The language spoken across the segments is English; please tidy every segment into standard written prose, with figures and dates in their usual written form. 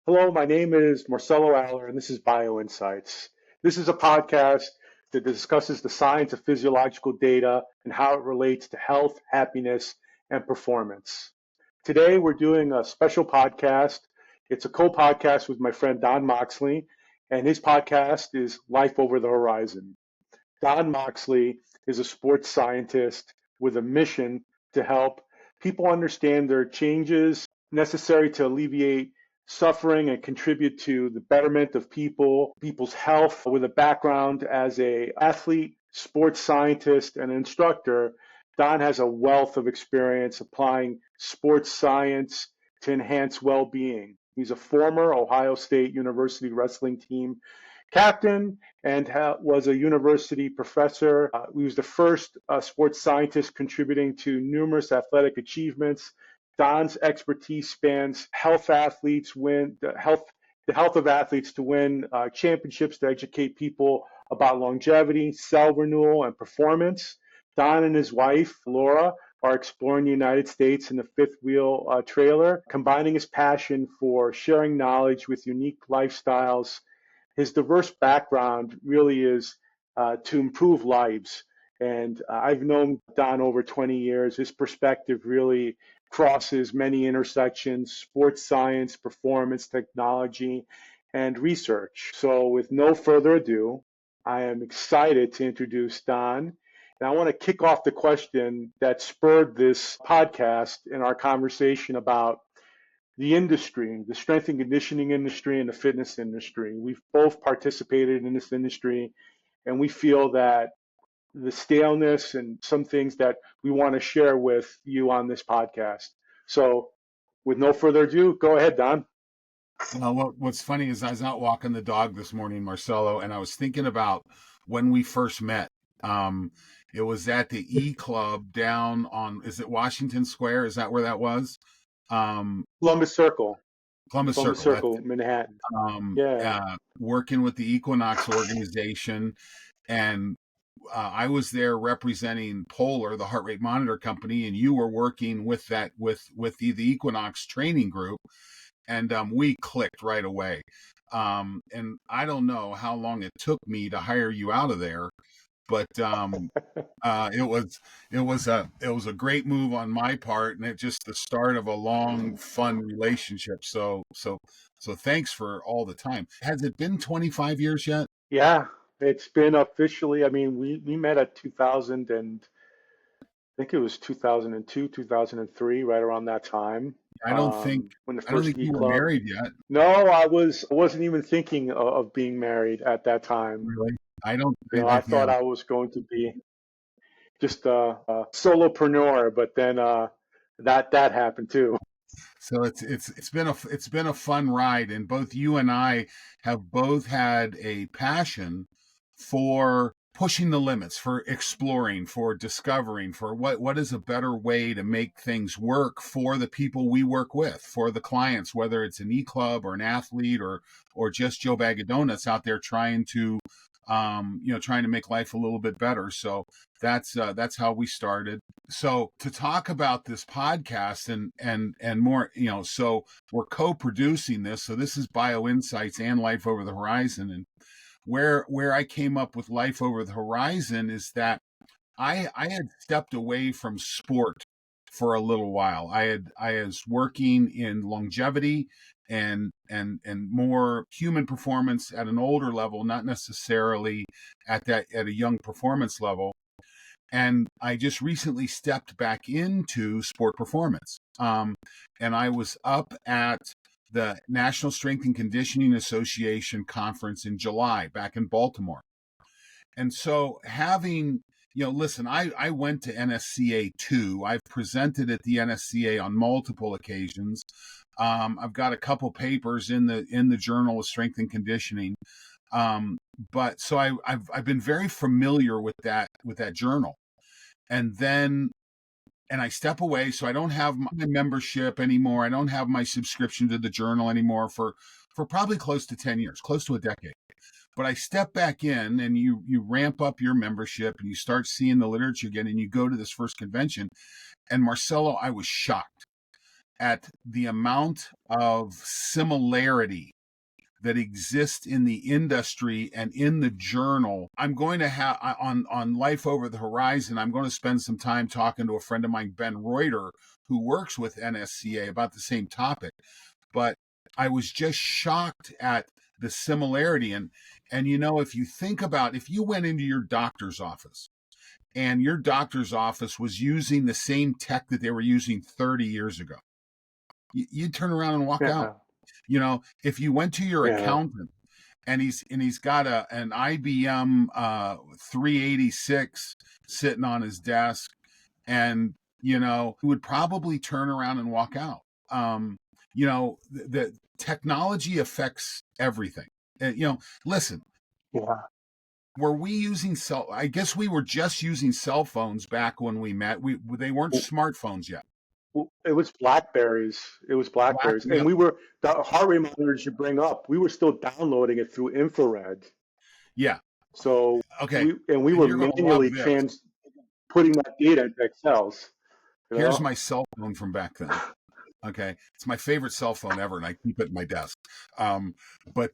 Hello, my name is Marcelo Aller, and this is Bioinsights. This is a podcast that discusses the science of physiological data and how it relates to health, happiness, and performance. Today, we're doing a special podcast. It's a co-podcast with my friend Don Moxley, and his podcast is Life Over the Horizon. Don Moxley is a sports scientist with a mission to help people understand their changes necessary to alleviate suffering and contribute to the betterment of people's health. With a background as a athlete, sports scientist, and instructor, Don has a wealth of experience applying sports science to enhance well-being. He's a former Ohio State University wrestling team captain and was a university professor. He was the first sports scientist contributing to numerous athletic achievements. Don's expertise spans the health of athletes to win championships, to educate people about longevity, cell renewal, and performance. Don and his wife, Laura, are exploring the United States in a fifth wheel trailer, combining his passion for sharing knowledge with unique lifestyles. His diverse background really is to improve lives. And I've known Don over 20 years. His perspective really crosses many intersections: sports science, performance, technology, and research. So, with no further ado, I am excited to introduce Don. And I want to kick off the question that spurred this podcast in our conversation about the industry, the strength and conditioning industry and the fitness industry. We've both participated in this industry, and we feel that the staleness and some things that we want to share with you on this podcast. So, with no further ado, go ahead, Don. What's funny is I was out walking the dog this morning, Marcelo, and I was thinking about when we first met. It was at the E Club down on, is it Washington Square? Is that where that was? Um, Columbus Circle, Columbus Columbus Circle. That's Circle, it. Manhattan. Yeah. Working with the Equinox organization, and I was there representing Polar, the heart rate monitor company, and you were working with the Equinox training group, and we clicked right away. And I don't know how long it took me to hire you out of there, but it was a great move on my part, and it just the start of a long, fun relationship. So thanks for all the time. Has it been 25 years yet? Yeah, it's been officially, I mean, we met at 2000 and I think it was 2002, 2003, right around that time. I don't think When the I don't first think E you were Club. married yet. No, I wasn't even thinking of being married at that time. Really? I don't. I thought Yeah. I was going to be just a solopreneur, but then that happened too. So it's been a fun ride, and both you and I have both had a passion for pushing the limits, for exploring, for discovering, for what is a better way to make things work for the people we work with, for the clients, whether it's an e-club or an athlete or just Joe Bag of Donuts out there trying to make life a little bit better. So that's how we started. So to talk about this podcast and more, so we're co-producing this. So this is Bioinsights and Life Over the Horizon. And where I came up with Life Over the Horizon is that I had stepped away from sport for a little while. I was working in longevity and more human performance at an older level, not necessarily at a young performance level. And I just recently stepped back into sport performance. And I was up at the National Strength and Conditioning Association conference in July back in Baltimore. And so listen, I went to NSCA too. I've presented at the NSCA on multiple occasions. I've got a couple papers in the Journal of Strength and Conditioning. But so I've been very familiar with that journal. And I step away, so I don't have my membership anymore. I don't have my subscription to the journal anymore for probably close to 10 years, close to a decade. But I step back in, and you ramp up your membership, and you start seeing the literature again, and you go to this first convention. And Marcelo, I was shocked. at the amount of similarity that exists in the industry and in the journal. I'm going to have on Life Over the Horizon, I'm going to spend some time talking to a friend of mine, Ben Reuter, who works with NSCA about the same topic. But I was just shocked at the similarity. And you know, if you think about, if you went into your doctor's office and your doctor's office was using the same tech that they were using 30 years ago, you'd turn around and walk out. Yeah. You know, if you went to your Yeah. accountant and he's got an IBM 386 sitting on his desk, and you know, he would probably turn around and walk out. You know, the technology affects everything. You know, listen, Yeah. were we using I guess we were just using cell phones back when we met. They weren't smartphones yet. Well, it was Blackberries. It was Blackberries, and Yep. we were the heart rate monitors you bring up. We were still downloading it through infrared. Yeah. So Okay. we And were you're going to love manually this. putting that data into Excels. Here's my cell phone from back then. Okay, it's my favorite cell phone ever, and I keep it in my desk. But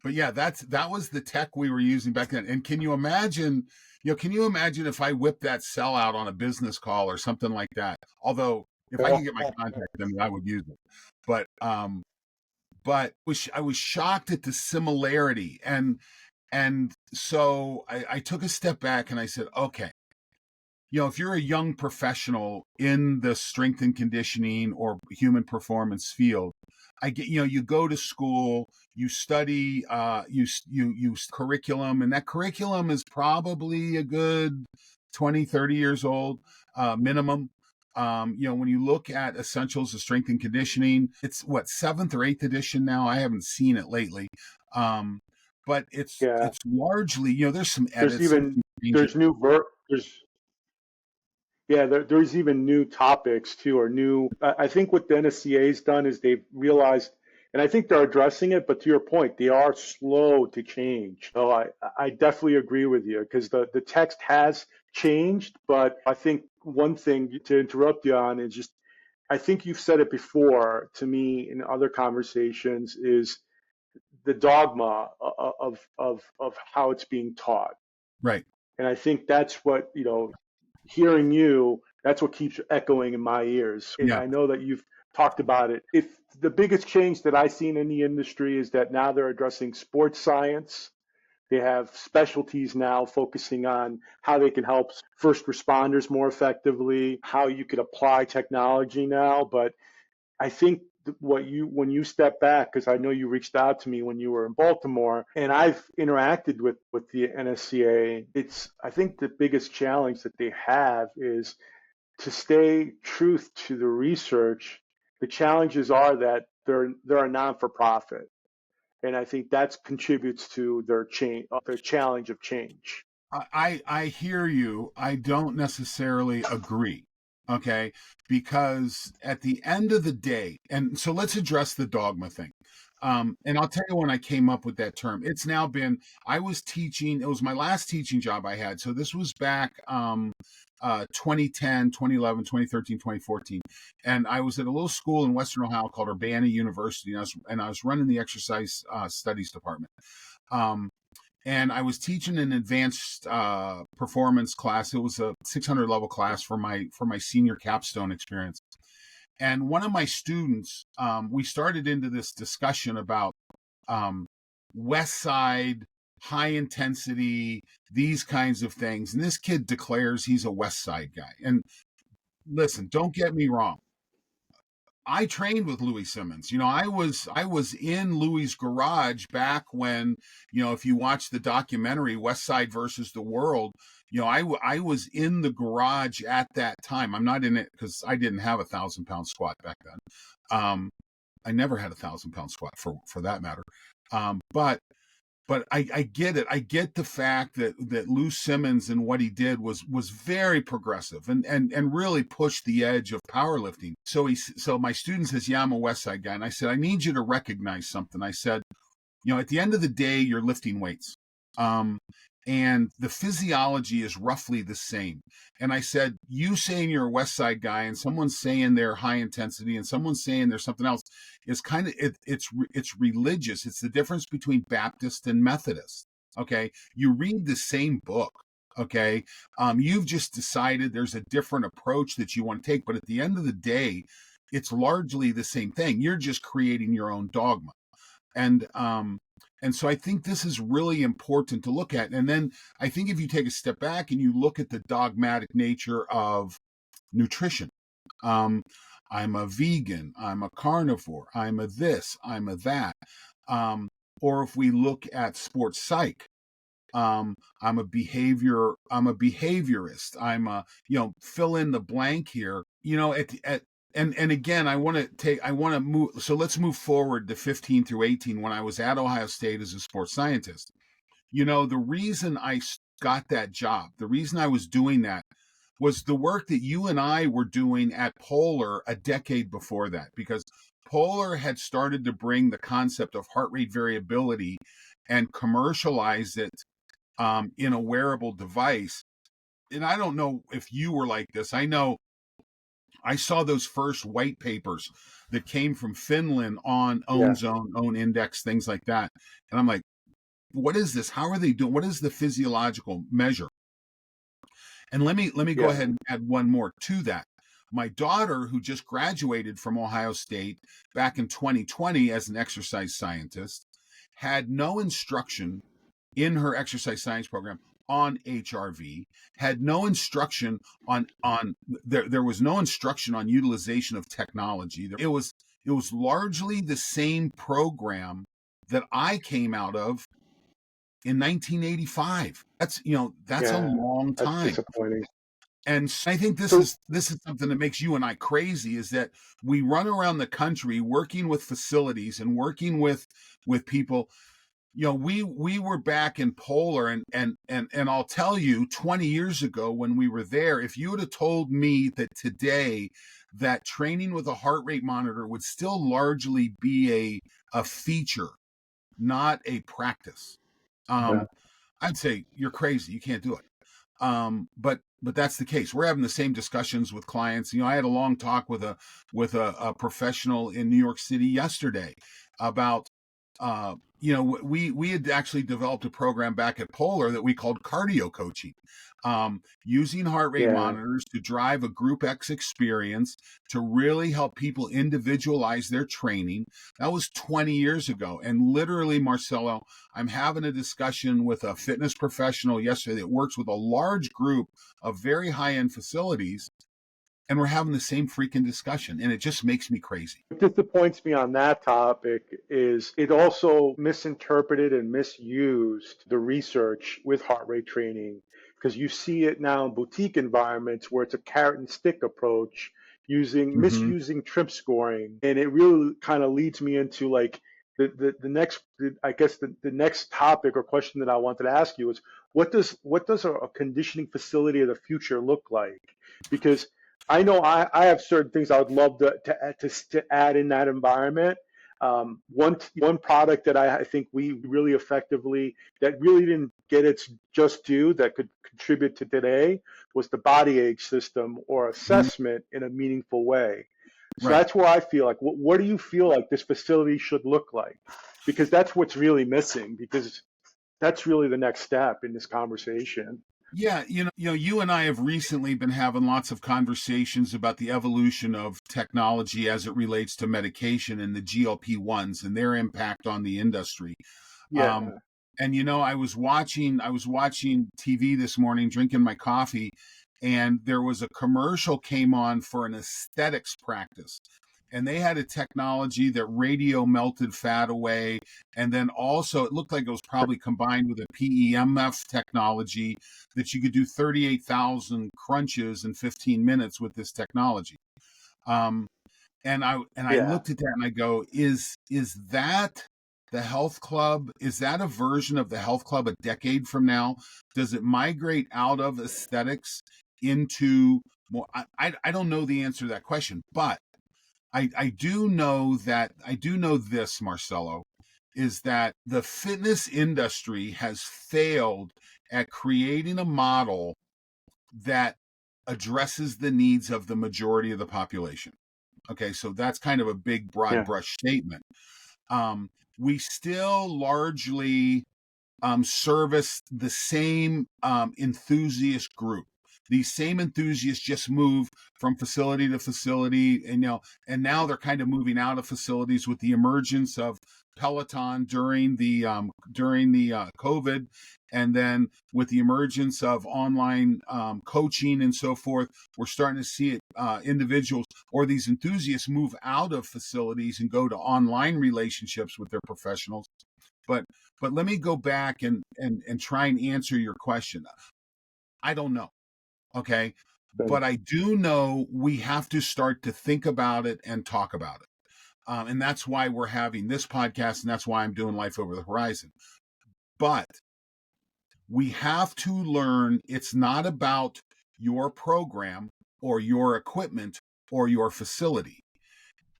yeah, that was the tech we were using back then. And can you imagine? You know, can you imagine if I whipped that cell out on a business call or something like that? Although, if I could get my contact, then I would use it. But I was shocked at the similarity, and so I took a step back and I said, okay, you know, if you're a young professional in the strength and conditioning or human performance field, I get, you know, you go to school, you study, you curriculum, and that curriculum is probably a good 20, 30 years old, minimum. You know, when you look at Essentials of Strength and Conditioning, it's what, 7th or 8th edition now. I haven't seen it lately. But it's largely, you know, there's some edits. There's there's even new topics too, or new. I think what the NSCA's done is they've realized, and I think they're addressing it. But to your point, they are slow to change. So I definitely agree with you, because the text has changed. But I think one thing to interrupt you on is just, I think you've said it before to me in other conversations, is the dogma of how it's being taught. Right. And I think that's what, you know, hearing you, that's what keeps echoing in my ears. And Yeah. I know that you've talked about it. If the biggest change that I've seen in the industry is that now they're addressing sports science. They have specialties now focusing on how they can help first responders more effectively, how you could apply technology now. But I think when you step back, because I know you reached out to me when you were in Baltimore, and I've interacted with the NSCA. I think the biggest challenge that they have is to stay truth to the research. The challenges are that they're a non-for-profit, and I think that contributes to their challenge of change. I hear you. I don't necessarily agree. Okay. Because at the end of the day, and so let's address the dogma thing. And I'll tell you when I came up with that term. It's now been, I was teaching, it was my last teaching job I had. So this was back 2010, 2011, 2013, 2014. And I was at a little school in Western Ohio called Urbana University, and I was running the exercise studies department. And I was teaching an advanced performance class. It was a 600 level class for my senior capstone experience. And one of my students, we started into this discussion about West Side, high intensity, these kinds of things. And this kid declares he's a West Side guy. And listen, don't get me wrong. I trained with Louis Simmons. You know, I was in Louis's garage back when, you know, if you watch the documentary West Side versus the World, you know, I was in the garage at that time. I'm not in it because I didn't have 1,000-pound squat back then. I never had 1,000-pound squat for that matter. But I get it. I get the fact that Lou Simmons and what he did was very progressive and really pushed the edge of powerlifting. So my student says, yeah, I'm a West Side guy. And I said, I need you to recognize something. I said, you know, at the end of the day, you're lifting weights. and the physiology is roughly the same. And I said, you saying you're a West Side guy, and someone's saying they're high intensity, and someone's saying there's something else, is kind of it's religious. It's the difference between Baptist and Methodist. Okay, you read the same book. Okay, you've just decided there's a different approach that you want to take, but at the end of the day, it's largely the same thing. You're just creating your own dogma. And so I think this is really important to look at. And then I think if you take a step back and you look at the dogmatic nature of nutrition, I'm a vegan, I'm a carnivore, I'm a this, I'm a that. Or if we look at sports psych, I'm a behaviorist, I'm a, fill in the blank here, and again, I want to move. So let's move forward to 15 through 18 when I was at Ohio State as a sports scientist. The reason I got that job, the reason I was doing that was the work that you and I were doing at Polar a decade before that, because Polar had started to bring the concept of heart rate variability and commercialize it in a wearable device. And I don't know if you were like this. I know I saw those first white papers that came from Finland on own zone, own index, things like that. And I'm like, what is this? How are they doing? What is the physiological measure? And let me go ahead and add one more to that. My daughter, who just graduated from Ohio State back in 2020 as an exercise scientist, had no instruction in her exercise science program on HRV, had no instruction on there was no instruction on utilization of technology. It was largely the same program that I came out of in 1985. That's a long time. That's disappointing. And I think this is something that makes you and I crazy, is that we run around the country working with facilities and working with people. We were back in Polar, and I'll tell you, 20 years ago when we were there, if you would have told me that today that training with a heart rate monitor would still largely be a feature, not a practice, I'd say you're crazy. You can't do it. But that's the case. We're having the same discussions with clients. I had a long talk with a professional in New York City yesterday about we had actually developed a program back at Polar that we called cardio coaching, using heart rate monitors to drive a Group X experience to really help people individualize their training. That was 20 years ago. And literally, Marcelo, I'm having a discussion with a fitness professional yesterday that works with a large group of very high-end facilities, and we're having the same freaking discussion, and it just makes me crazy. What disappoints me on that topic is it also misinterpreted and misused the research with heart rate training, because you see it now in boutique environments where it's a carrot and stick approach, misusing trip scoring, and it really kind of leads me into like the next topic or question that I wanted to ask you is what does a conditioning facility of the future look like? Because I know I have certain things I would love to add in that environment. One product that I think we really effectively, that really didn't get its just due, that could contribute to today, was the body age system or assessment in a meaningful way. So that's where I feel like, what do you feel like this facility should look like? Because that's what's really missing, because that's really the next step in this conversation. Yeah, you and I have recently been having lots of conversations about the evolution of technology as it relates to medication and the GLP-1s and their impact on the industry. Yeah. And I was watching TV this morning, drinking my coffee, and there was a commercial came on for an aesthetics practice. And they had a technology that radio melted fat away. And then also it looked like it was probably combined with a PEMF technology that you could do 38,000 crunches in 15 minutes with this technology. And I looked at that and I go, is that the health club? Is that a version of the health club a decade from now? Does it migrate out of aesthetics into more? I don't know the answer to that question, but I do know this, Marcelo, is that the fitness industry has failed at creating a model that addresses the needs of the majority of the population. Okay, so that's kind of a big broad brush statement. We still largely service the same enthusiast group. These same enthusiasts just move from facility to facility, and now they're kind of moving out of facilities with the emergence of Peloton during the COVID, and then with the emergence of online coaching and so forth. We're starting to see it, individuals or these enthusiasts move out of facilities and go to online relationships with their professionals. But let me go back and try and answer your question. I don't know. Okay. But I do know we have to start to think about it and talk about it. And that's why we're having this podcast, and that's why I'm doing Life Over the Horizon. But we have to learn it's not about your program or your equipment or your facility.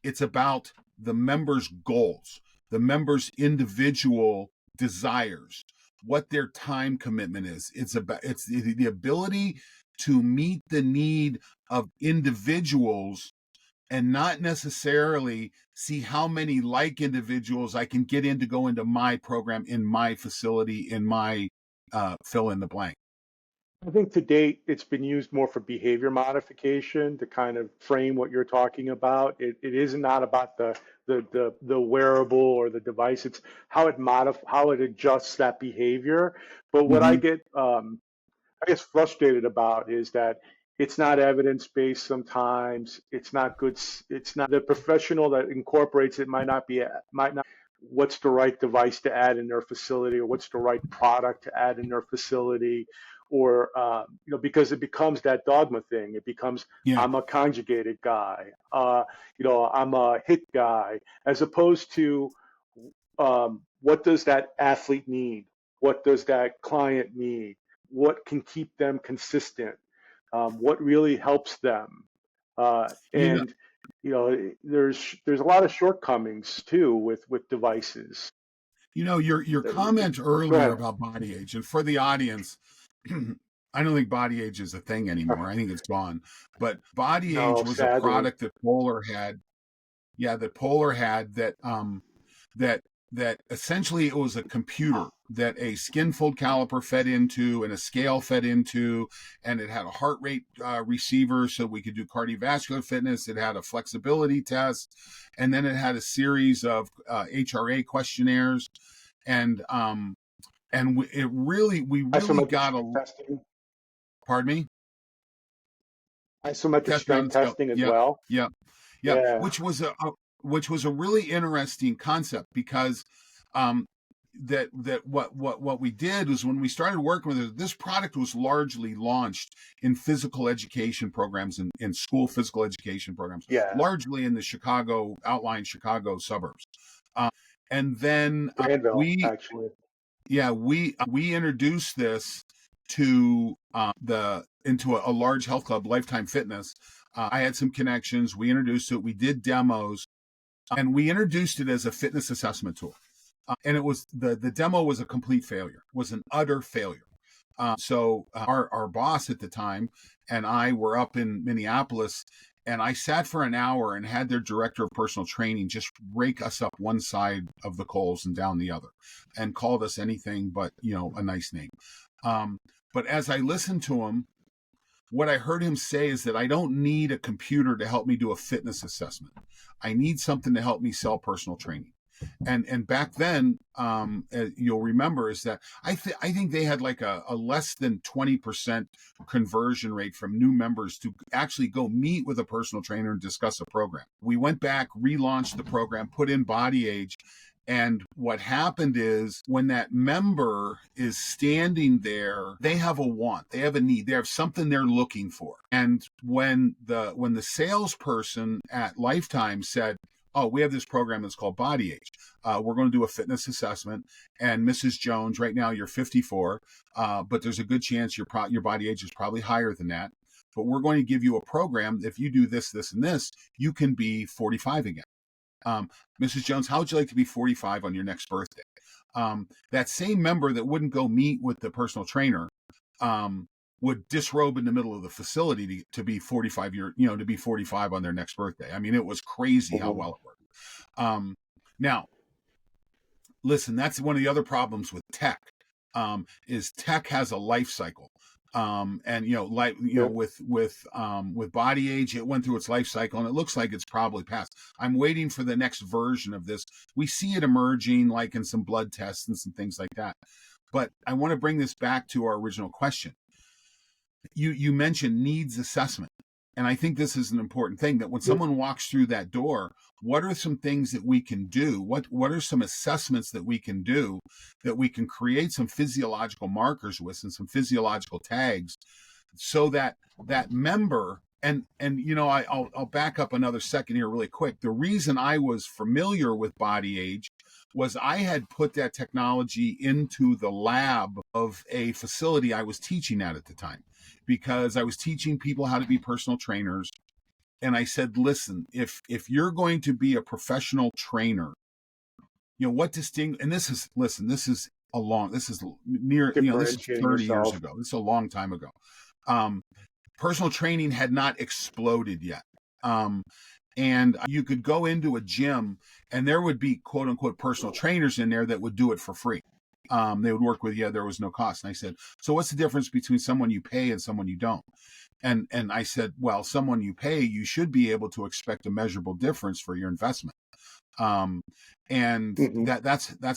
It's about the members' goals, the members' individual desires, what their time commitment is. It's the ability to meet the need of individuals and not necessarily see how many like individuals I can get in to go into my program, in my facility, in my fill in the blank. I think to date, it's been used more for behavior modification to kind of frame what you're talking about. It is not about the wearable or the device. It's how it adjusts that behavior. But what I get, I guess, frustrated about is that it's not evidence-based sometimes. It's not good. It's not the professional that incorporates it might not what's the right device to add in their facility, or what's the right product to add in their facility, or because it becomes that dogma thing. It becomes, I'm a conjugated guy, I'm a hit guy, as opposed to what does that athlete need? What does that client need? What can keep them consistent? What really helps them? And there's a lot of shortcomings too with devices. Your comment earlier about body age, and for the audience, I don't think body age is a thing anymore. I think it's gone. But body age was sadly a product that Polar had. Yeah, that Polar had that essentially it was a computer that a skin fold caliper fed into and a scale fed into, and it had a heart rate receiver so we could do cardiovascular fitness. It had a flexibility test, and then it had a series of HRA questionnaires, and we really got a testing. Pardon me? Isometric strength testing as well. Yeah. Which was a really interesting concept, because what we did was, when we started working with it, this product was largely launched in physical education programs, in school physical education programs, largely in the outlying Chicago suburbs. And then we introduced this to into a large health club, Lifetime Fitness. I had some connections. We introduced it. We did demos, and we introduced it as a fitness assessment tool. And it was the demo was a complete failure, was an utter failure. So our boss at the time and I were up in Minneapolis, and I sat for an hour and had their director of personal training just rake us up one side of the coals and down the other, and called us anything but, a nice name. But as I listened to him, what I heard him say is that I don't need a computer to help me do a fitness assessment. I need something to help me sell personal training. And back then, you'll remember, is that I think they had like a less than 20% conversion rate from new members to actually go meet with a personal trainer and discuss a program. We went back, relaunched the program, put in body age. And what happened is, when that member is standing there, they have a want, they have a need, they have something they're looking for. And when the salesperson at Lifetime said, oh, we have this program that's called Body Age. We're going to do a fitness assessment. And Mrs. Jones, right now you're 54, but there's a good chance your body age is probably higher than that. But we're going to give you a program. If you do this, this, and this, you can be 45 again. Mrs. Jones, how would you like to be 45 on your next birthday? That same member that wouldn't go meet with the personal trainer would disrobe in the middle of the facility to be 45 to be 45 on their next birthday. I mean, it was crazy how well it worked. Now, listen, that's one of the other problems with tech. Is tech has a life cycle. And with body age, it went through its life cycle, and it looks like it's probably passed. I'm waiting for the next version of this. We see it emerging, like in some blood tests and some things like that. But I want to bring this back to our original question. You mentioned needs assessment. And I think this is an important thing, that when someone walks through that door, what are some things that we can do? What are some assessments that we can do that we can create some physiological markers with and some physiological tags, so that that member, I'll back up another second here really quick. The reason I was familiar with body age was I had put that technology into the lab of a facility I was teaching at the time, because I was teaching people how to be personal trainers. And I said, listen, if you're going to be a professional trainer, what distinct, and this is 30 years ago. This is a long time ago. Personal training had not exploded yet. And you could go into a gym and there would be quote unquote personal trainers in there that would do it for free. They would work with you. There was no cost. And I said, so what's the difference between someone you pay and someone you don't? And I said, well, someone you pay, you should be able to expect a measurable difference for your investment. That's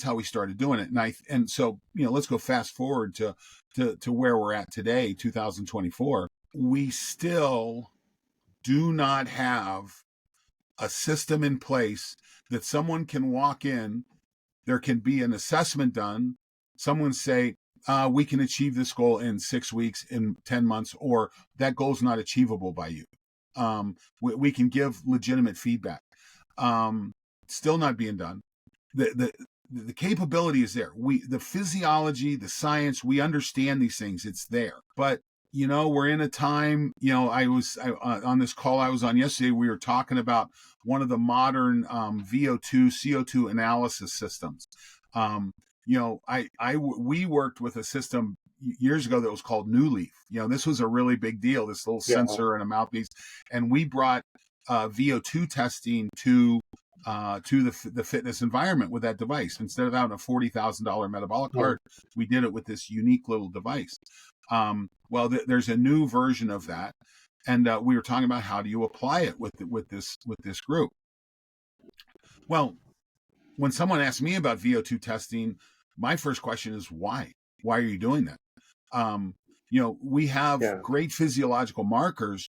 how we started doing it. And so, let's go fast forward to where we're at today, 2024. We still do not have a system in place that someone can walk in, there can be an assessment done, someone say, we can achieve this goal in 6 weeks, in 10 months, or that goal's not achievable by you. We can give legitimate feedback. Still not being done. The capability is there. The physiology, the science, we understand these things. It's there. But we're in a time, I was on this call I was on yesterday, we were talking about one of the modern VO2, CO2 analysis systems. We worked with a system years ago that was called New Leaf. This was a really big deal, this little sensor and a mouthpiece. And we brought VO2 testing to the fitness environment with that device. Instead of having a $40,000 metabolic cart, we did it with this unique little device. There's a new version of that, and we were talking about how do you apply it with this group. Well, when someone asks me about VO2 testing, my first question is why? Why are you doing that? We have great physiological markers.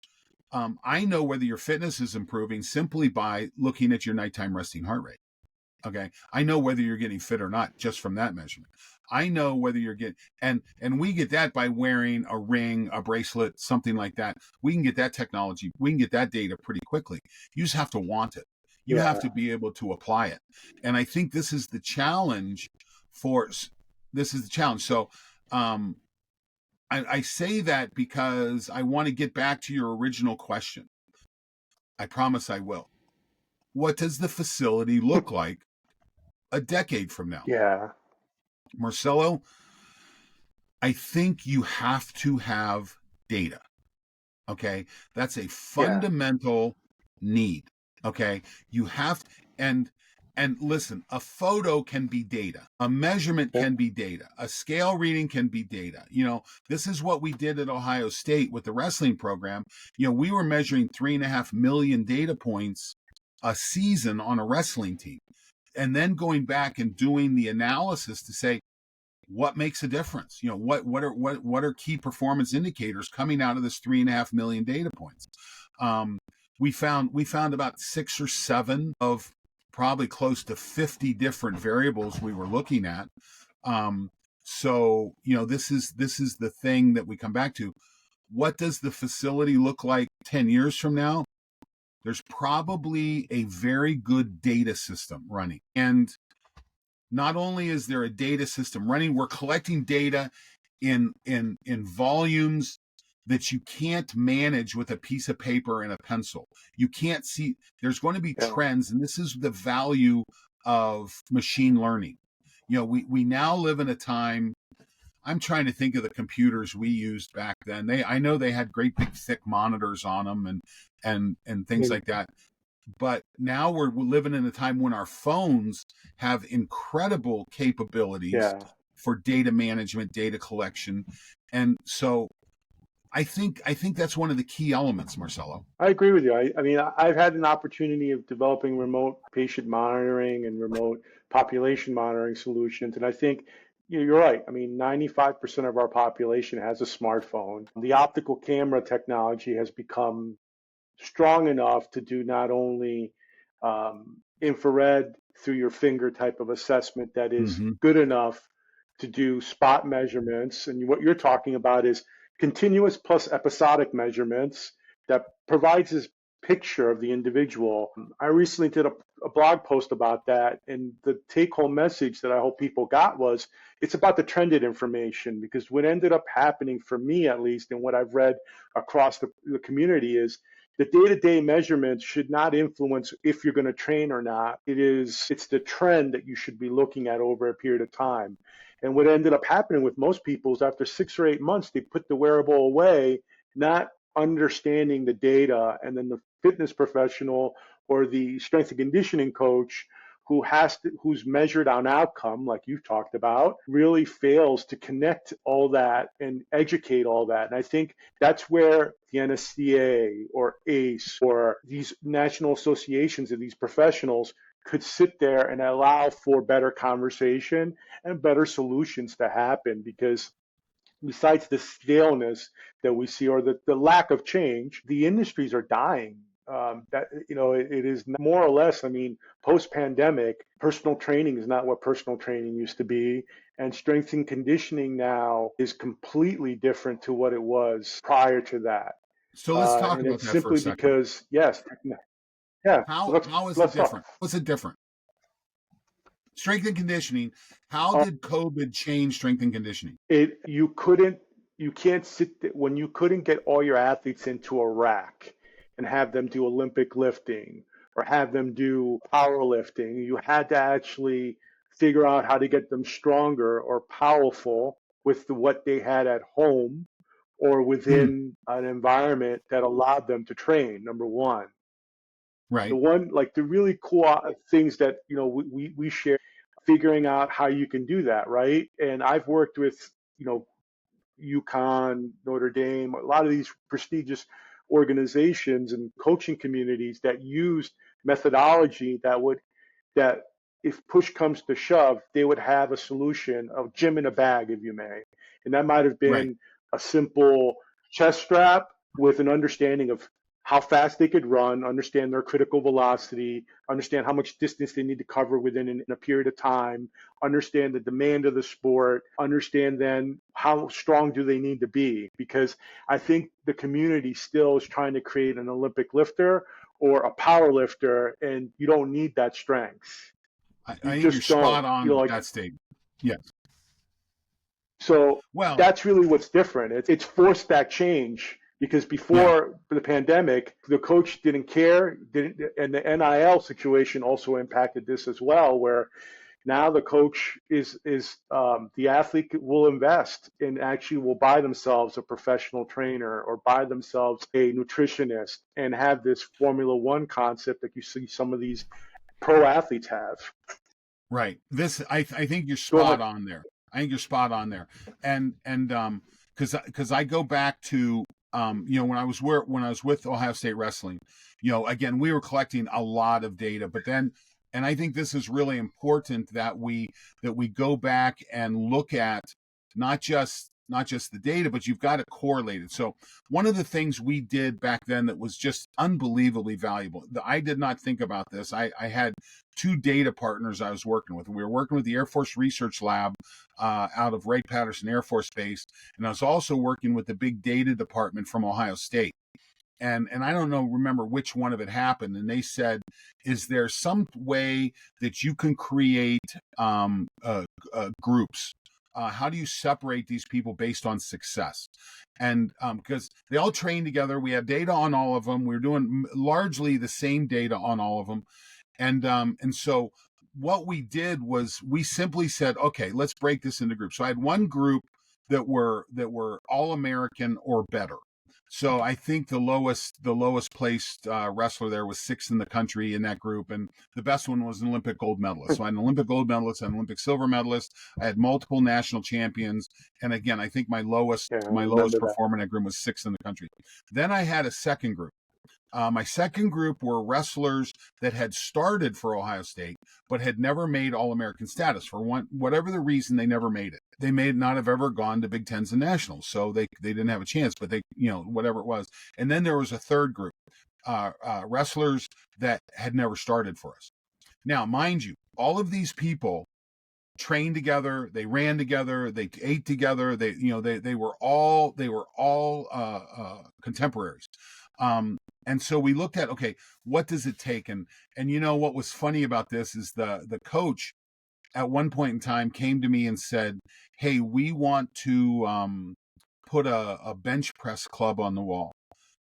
I know whether your fitness is improving simply by looking at your nighttime resting heart rate. Okay. I know whether you're getting fit or not just from that measurement. I know whether you're getting, and we get that by wearing a ring, a bracelet, something like that. We can get that technology. We can get that data pretty quickly. You just have to want it. You have to be able to apply it. And I think this is the challenge So, I say that because I want to get back to your original question. I promise I will. What does the facility look like a decade from now? Yeah. Marcelo, I think you have to have data. Okay. That's a fundamental need. Okay. You have, and listen, a photo can be data. A measurement can be data. A scale reading can be data. This is what we did at Ohio State with the wrestling program. We were measuring 3.5 million data points a season on a wrestling team, and then going back and doing the analysis to say what makes a difference. What are key performance indicators coming out of this 3.5 million data points. We found about 6 or 7 of probably close to 50 different variables we were looking at. So this is the thing that we come back to. What does the facility look like 10 years from now? There's probably a very good data system running. And not only is there a data system running, we're collecting data in volumes that you can't manage with a piece of paper and a pencil. You can't see, there's going to be Yeah. trends, and this is the value of machine learning. We now live in a time, I'm trying to think of the computers we used back then. I know they had great big thick monitors on them and things like that. But now we're living in a time when our phones have incredible capabilities Yeah. for data management, data collection. And so I think that's one of the key elements, Marcelo. I agree with you. I mean, I've had an opportunity of developing remote patient monitoring and remote population monitoring solutions, and I think you're right. I mean, 95% of our population has a smartphone. The optical camera technology has become strong enough to do not only infrared through your finger type of assessment that is Mm-hmm. good enough to do spot measurements. And what you're talking about is continuous plus episodic measurements that provides this picture of the individual. I recently did a blog post about that, and the take home message that I hope people got was it's about the trended information, because what ended up happening for me, at least, and what I've read across the community, is the day-to-day measurements should not influence if you're going to train or not. It's the trend that you should be looking at over a period of time. And what ended up happening with most people is after 6 or 8 months, they put the wearable away, not understanding the data, and then the fitness professional or the strength and conditioning coach who's measured on outcome, like you talked about, really fails to connect all that and educate all that. And I think that's where the NSCA or ACE or these national associations of these professionals could sit there and allow for better conversation and better solutions to happen, because besides the staleness that we see, or the lack of change, the industries are dying. It is more or less, I mean, post-pandemic, personal training is not what personal training used to be. And strength and conditioning now is completely different to what it was prior to that. So let's talk And about it's that for a simply second. because, yes, yeah, How is it let's talk. different? What's it different? Strength and conditioning. How did COVID change strength and conditioning? You can't when you couldn't get all your athletes into a rack and have them do Olympic lifting or have them do powerlifting. You had to actually figure out how to get them stronger or powerful with what they had at home or Hmm. within an environment that allowed them to train. Number one. The Right. one, like the really cool things that we share, figuring out how you can do that, right? And I've worked with UConn, Notre Dame, a lot of these prestigious organizations and coaching communities that used methodology that if push comes to shove, they would have a solution of gym in a bag, if you may. And that might have Right. been a simple chest strap with an understanding of how fast they could run, understand their critical velocity, understand how much distance they need to cover in a period of time, understand the demand of the sport, understand then how strong do they need to be. Because I think the community still is trying to create an Olympic lifter or a power lifter, and you don't need that strength. I You think you're just don't. spot on with that statement. Yes. So Well, that's really what's different. It's forced that change, because yeah. before the pandemic, the coach didn't care, and the NIL situation also impacted this as well, where now the coach the athlete will invest and actually will buy themselves a professional trainer or buy themselves a nutritionist and have this Formula One concept that you see some of these pro athletes have. Right. I think you're Go spot ahead. on there. I think you're spot on there. And because I go back to when I was with Ohio State Wrestling, again, we were collecting a lot of data, but then, and I think this is really important that we go back and look at not just the data, but you've got to correlate it. So one of the things we did back then that was just unbelievably valuable, I did not think about this. I had two data partners I was working with. We were working with the Air Force Research Lab out of Wright-Patterson Air Force Base, and I was also working with the big data department from Ohio State. And I don't remember which one of it happened. And they said, is there some way that you can create groups How do you separate these people based on success? And because they all train together, we had data on all of them. We were doing largely the same data on all of them, and so what we did was we simply said, okay, let's break this into groups. So I had one group that were all American or better. So I think the lowest placed wrestler there was sixth in the country in that group, and the best one was an Olympic gold medalist. So I had an Olympic gold medalist, an Olympic silver medalist. I had multiple national champions, and again, I think my lowest Yeah, I my lowest remember that. performer in that group was sixth in the country. Then I had a second group. My second group were wrestlers that had started for Ohio State, but had never made All-American status. For whatever the reason, they never made it. They may not have ever gone to Big Tens and Nationals, so they didn't have a chance, but they, whatever it was. And then there was a third group, wrestlers that had never started for us. Now, mind you, all of these people trained together, they ran together, they ate together, they were all contemporaries. And so we looked at, okay, what does it take? And what was funny about this is the coach at one point in time came to me and said, hey, we want to put a bench press club on the wall.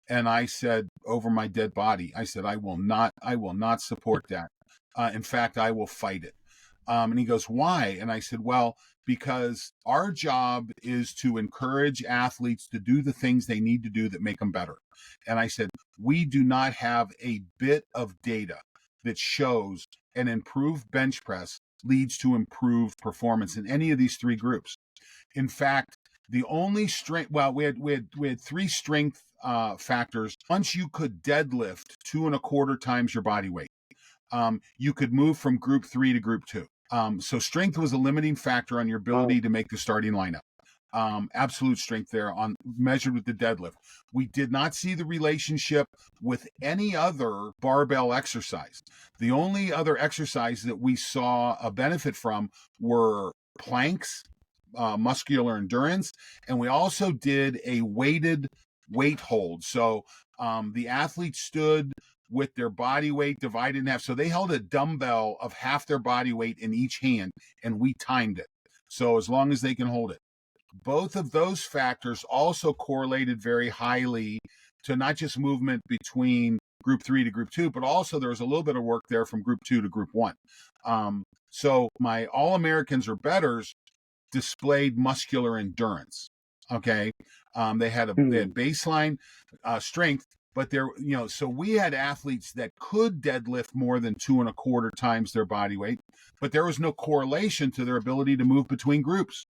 And I said, over my dead body, I said, I will not support that. In fact, I will fight it. And he goes, why? And I said, well, because our job is to encourage athletes to do the things they need to do that make them better. And I said, we do not have a bit of data that shows an improved bench press leads to improved performance in any of these three groups. In fact, the only strength, well, we had three strength factors. Once you could deadlift 2.25 times your body weight, you could move from group 3 to group 2. So strength was a limiting factor on your ability to make the starting lineup. Absolute strength there on measured with the deadlift. We did not see the relationship with any other barbell exercise. The only other exercise that we saw a benefit from were planks, muscular endurance, and we also did a weighted weight hold. So the athlete stood with their body weight divided in half. So they held a dumbbell of half their body weight in each hand, and we timed it. So as long as they can hold it. Both of those factors also correlated very highly to not just movement between group 3 to group 2, but also there was a little bit of work there from group 2 to group 1. So my All-Americans or betters displayed muscular endurance. Okay. They had baseline strength, but so we had athletes that could deadlift more than 2.25 times their body weight, but there was no correlation to their ability to move between groups.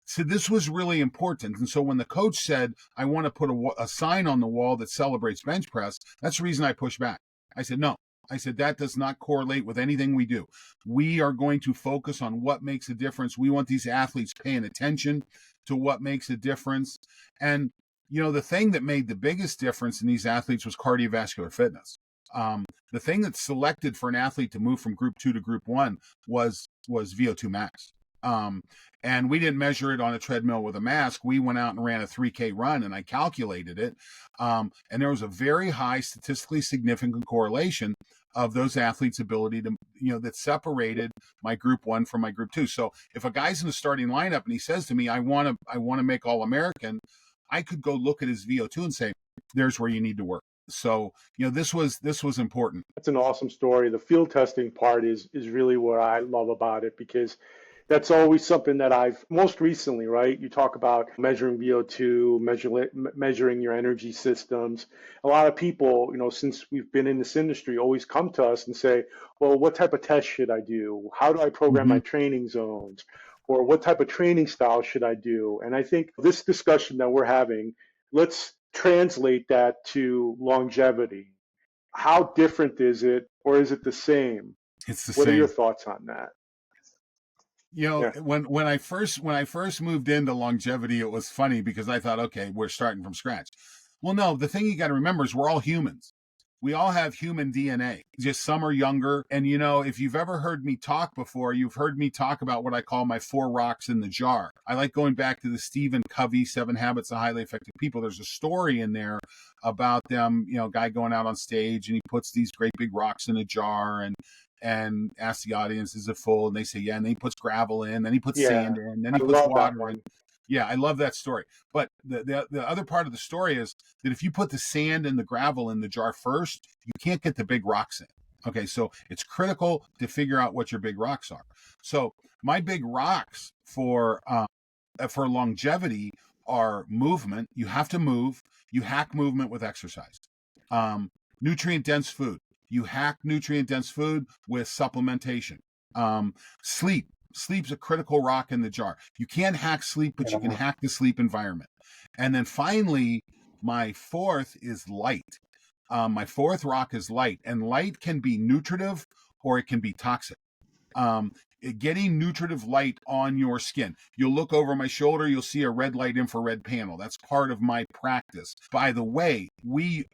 So this was really important. And so when the coach said, I want to put a sign on the wall that celebrates bench press, that's the reason I pushed back. I said, no. I said, that does not correlate with anything we do. We are going to focus on what makes a difference. We want these athletes paying attention to what makes a difference. And, the thing that made the biggest difference in these athletes was cardiovascular fitness. The thing that selected for an athlete to move from group 2 to group 1 was VO2 max. And we didn't measure it on a treadmill with a mask. We went out and ran a 3K run, and I calculated it. And there was a very high statistically significant correlation of those athletes' ability to, that separated my group 1 from my group 2. So if a guy's in the starting lineup and he says to me, I want to make All-American, I could go look at his VO2 and say, there's where you need to work. So, this was important. That's an awesome story. The field testing part is really what I love about it, because that's always something that I've most recently, right? You talk about measuring VO2, measuring your energy systems. A lot of people, since we've been in this industry, always come to us and say, well, what type of test should I do? How do I program my training zones? Or what type of training style should I do? And I think this discussion that we're having, let's translate that to longevity. How different is it, or is it the same? It's the same. What are your thoughts on that? When I first moved into longevity, it was funny because I thought, okay, we're starting from scratch. Well, no, the thing you got to remember is we're all humans. We all have human DNA. Just some are younger. And, if you've ever heard me talk before, you've heard me talk about what I call my 4 rocks in the jar. I like going back to the Stephen Covey 7 Habits of Highly Effective People. There's a story in there about them, guy going out on stage and he puts these great big rocks in a jar, and and ask the audience, is it full? And they say, yeah. And then he puts gravel in, then he puts Yeah, sand in, then I he puts love that water in. one. Yeah, I love that story. But the other part of the story is that if you put the sand and the gravel in the jar first, you can't get the big rocks in. Okay, so it's critical to figure out what your big rocks are. So my big rocks for longevity are movement. You have to move. You hack movement with exercise. Nutrient dense food. You hack nutrient dense food with supplementation. Sleep. Sleep's a critical rock in the jar. You can't hack sleep, but you can hack the sleep environment. And then finally, my fourth is light. My fourth rock is light, and light can be nutritive or it can be toxic. Getting nutritive light on your skin. You'll look over my shoulder, you'll see a red light infrared panel. That's part of my practice. By the way,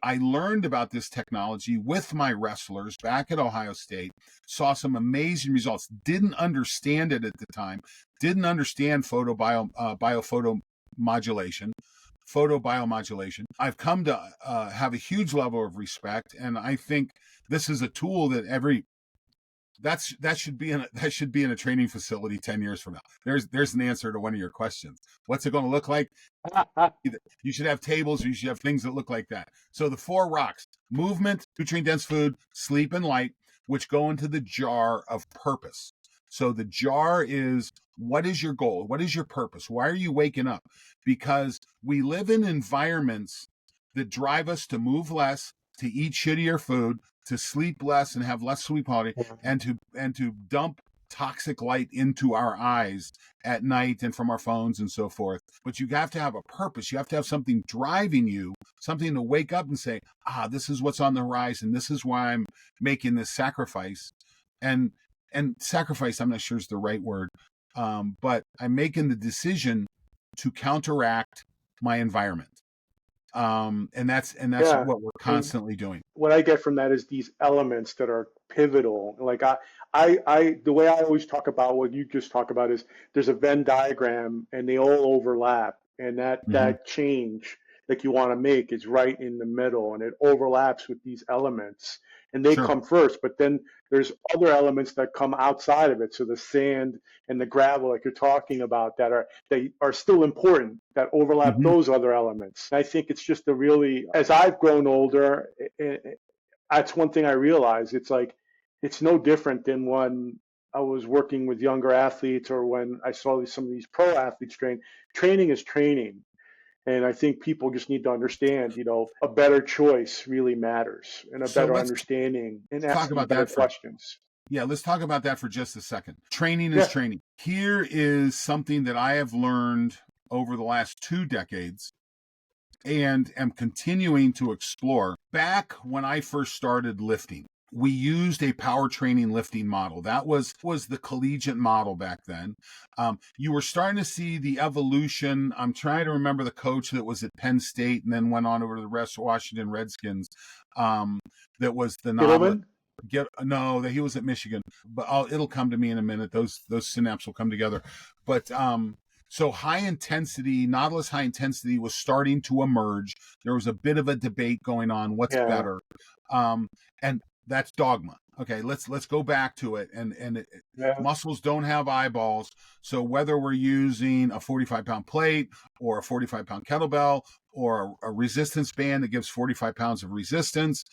I learned about this technology with my wrestlers back at Ohio State, saw some amazing results, didn't understand it at the time, didn't understand biophotomodulation. I've come to have a huge level of respect, and I think this is a tool that that should be in a training facility 10 years from now. There's an answer to one of your questions. What's it going to look like? You should have tables, or you should have things that look like that. So the four rocks: movement, nutrient dense food, sleep, and light, which go into the jar of purpose. So the jar is, what is your goal? What is your purpose? Why are you waking up? Because we live in environments that drive us to move less, to eat shittier food, to sleep less and have less sleep quality, and to dump toxic light into our eyes at night and from our phones and so forth. But you have to have a purpose. You have to have something driving you, something to wake up and say, this is what's on the horizon. This is why I'm making this sacrifice. And sacrifice, I'm not sure is the right word, but I'm making the decision to counteract my environment. And that's what we're constantly doing. What I get from that is these elements that are pivotal. Like the way I always talk about what you just talk about is there's a Venn diagram and they all overlap, and that change that you want to make is right in the middle, and it overlaps with these elements, and they come first. But then there's other elements that come outside of it. So the sand and the gravel, like you're talking about, they are still important, that overlap those other elements. I think it's just as I've grown older, that's one thing I realized. It's like, it's no different than when I was working with younger athletes or when I saw some of these pro athletes train. Training is training. And I think people just need to understand, a better choice really matters, and a better understanding, and asking better questions. Let's talk about that for just a second. Training is training. Here is something that I have learned over the last 2 decades and am continuing to explore. Back when I first started lifting, we used a power training lifting model. That was the collegiate model back then. You were starting to see the evolution. I'm trying to remember the coach that was at Penn State and then went on over to the Washington Redskins. That was the novelist. No, that he was at Michigan, but it'll come to me in a minute. Those synapses will come together. But so high intensity, Nautilus high intensity was starting to emerge. There was a bit of a debate going on. What's better? And that's dogma. Okay, let's go back to it. Muscles don't have eyeballs. So whether we're using a 45-pound plate or a 45-pound kettlebell or a resistance band that gives 45 pounds of resistance,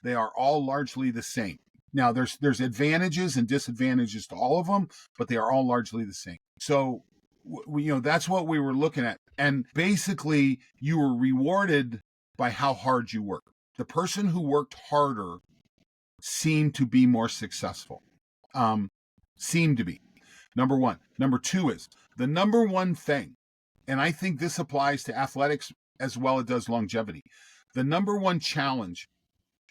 they are all largely the same. Now, there's advantages and disadvantages to all of them, but they are all largely the same. So, that's what we were looking at. And basically, you were rewarded by how hard you work. The person who worked harder seemed to be more successful. Seemed to be. Number one. Number two is the number one thing, and I think this applies to athletics as well as it does longevity. The number one challenge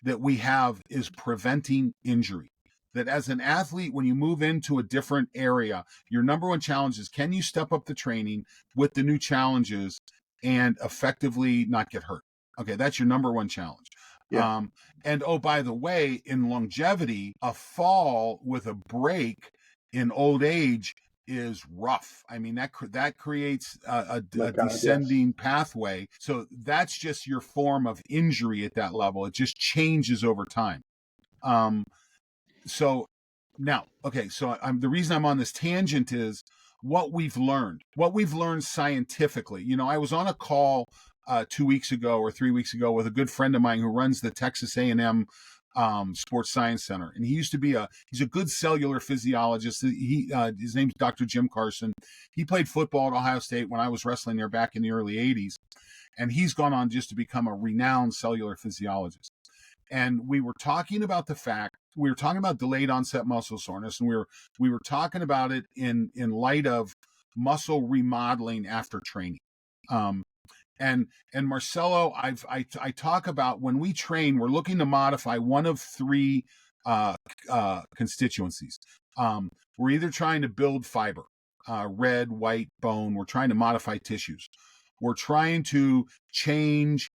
that we have is preventing injury. That as an athlete, when you move into a different area, your number one challenge is, can you step up the training with the new challenges and effectively not get hurt? Okay, that's your number one challenge. Yeah. And by the way, in longevity, a fall with a break in old age is rough. I mean, that creates a descending pathway. So that's just your form of injury at that level. It just changes over time. So now, okay, so the reason I'm on this tangent is what we've learned scientifically. I was on a call 2 weeks ago or 3 weeks ago with a good friend of mine who runs the Texas A&M Sports Science Center, and he's a good cellular physiologist. His name's Dr. Jim Carson. He played football at Ohio State when I was wrestling there back in the early '80s, and he's gone on just to become a renowned cellular physiologist. And we were talking about delayed onset muscle soreness, and we were talking about it in light of muscle remodeling after training. And Marcelo, I talk about when we train, we're looking to modify one of three constituencies. We're either trying to build fiber, red, white, bone. We're trying to modify tissues. We're trying to change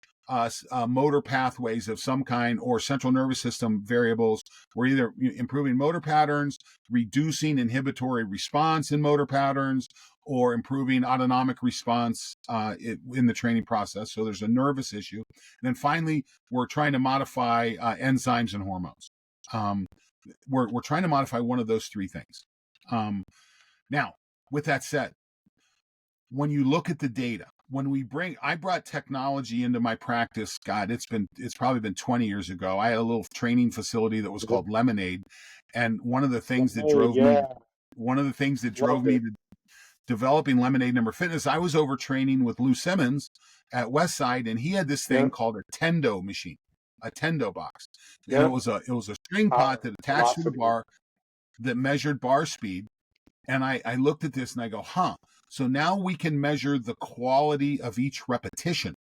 motor pathways of some kind or central nervous system variables. We're either improving motor patterns, reducing inhibitory response in motor patterns, or improving autonomic response in the training process. So there's a nervous issue. And then finally, we're trying to modify enzymes and hormones. We're trying to modify one of those three things. Now, with that said, when you look at the data, I brought technology into my practice. God, it's probably been 20 years ago. I had a little training facility that was called Lemonade. And one of the things that drove me to developing Lemonade Number Fitness, I was overtraining with Lou Simmons at Westside, and he had this thing called a Tendo machine, a Tendo box. And it was a string pot that attached to the bar that measured bar speed. And I looked at this and I go, so now we can measure the quality of each repetition.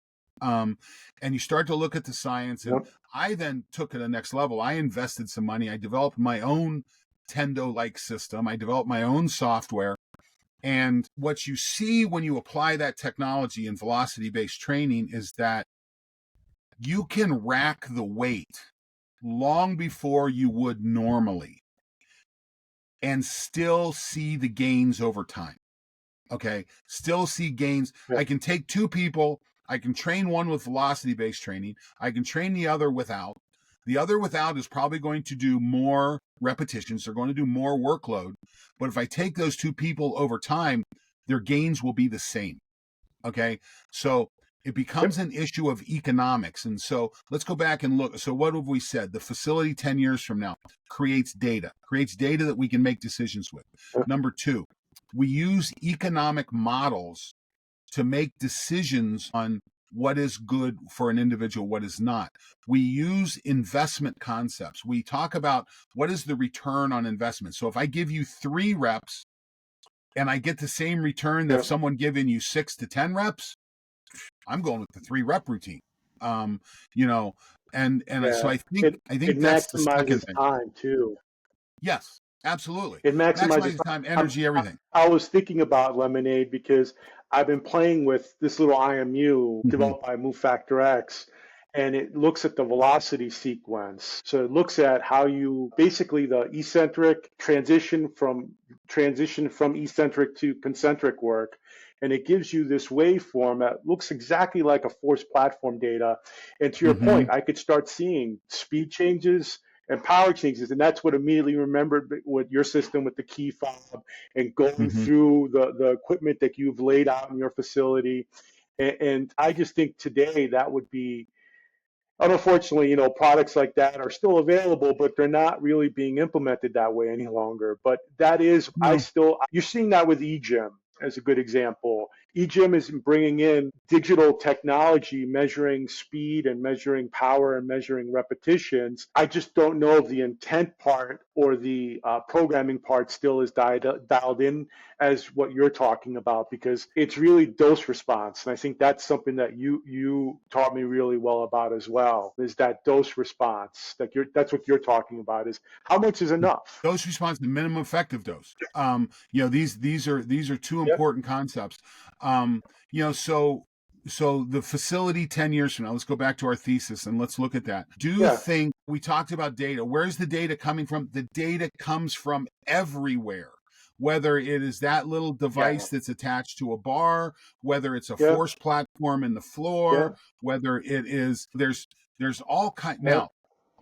And you start to look at the science. And I then took it to the next level. I invested some money. I developed my own Tendo-like system. I developed my own software. And what you see when you apply that technology in velocity-based training is that you can rack the weight long before you would normally and still see the gains over time. Okay, still see gains. I can take two people, I can train one with velocity-based training, I can train the other without. The other without is probably going to do more repetitions, they're going to do more workload. But if I take those two people over time, their gains will be the same. Okay, so it becomes an issue of economics. And so let's go back and look. So what have we said? The facility 10 years from now creates data that we can make decisions with. Number two, we use economic models to make decisions on what is good for an individual, what is not. We use investment concepts. We talk about what is the return on investment. So if I give you 3 reps and I get the same return that if someone giving you 6 to 10 reps, I'm going with the 3 rep routine. So I think that's the second thing. Time too. Yes, absolutely. It maximizes time, energy, everything. I was thinking about Lemonade because I've been playing with this little IMU developed by Move Factor X, and it looks at the velocity sequence. So it looks at how you basically the eccentric transition from eccentric to concentric work. And it gives you this waveform that looks exactly like a forced platform data. And to your point, I could start seeing speed changes and power changes. And that's what immediately remembered with your system with the key fob and going through the equipment that you've laid out in your facility. And I just think today that would be, unfortunately, products like that are still available, but they're not really being implemented that way any longer. But that is, you're seeing that with eGym as a good example. eGym is bringing in digital technology, measuring speed and measuring power and measuring repetitions. I just don't know if the intent part or the programming part still is dialed in as what you're talking about, because it's really dose response. And I think that's something that you taught me really well about as well, is that dose response. That's what you're talking about, is how much is enough? Dose response, the minimum effective dose. These are two important concepts. So the facility 10 years from now, let's go back to our thesis and let's look at that. Do you think, we talked about data, where's the data coming from? The data comes from everywhere, whether it is that little device that's attached to a bar, whether it's a force platform in the floor, whether it is, there's all kinds. Now,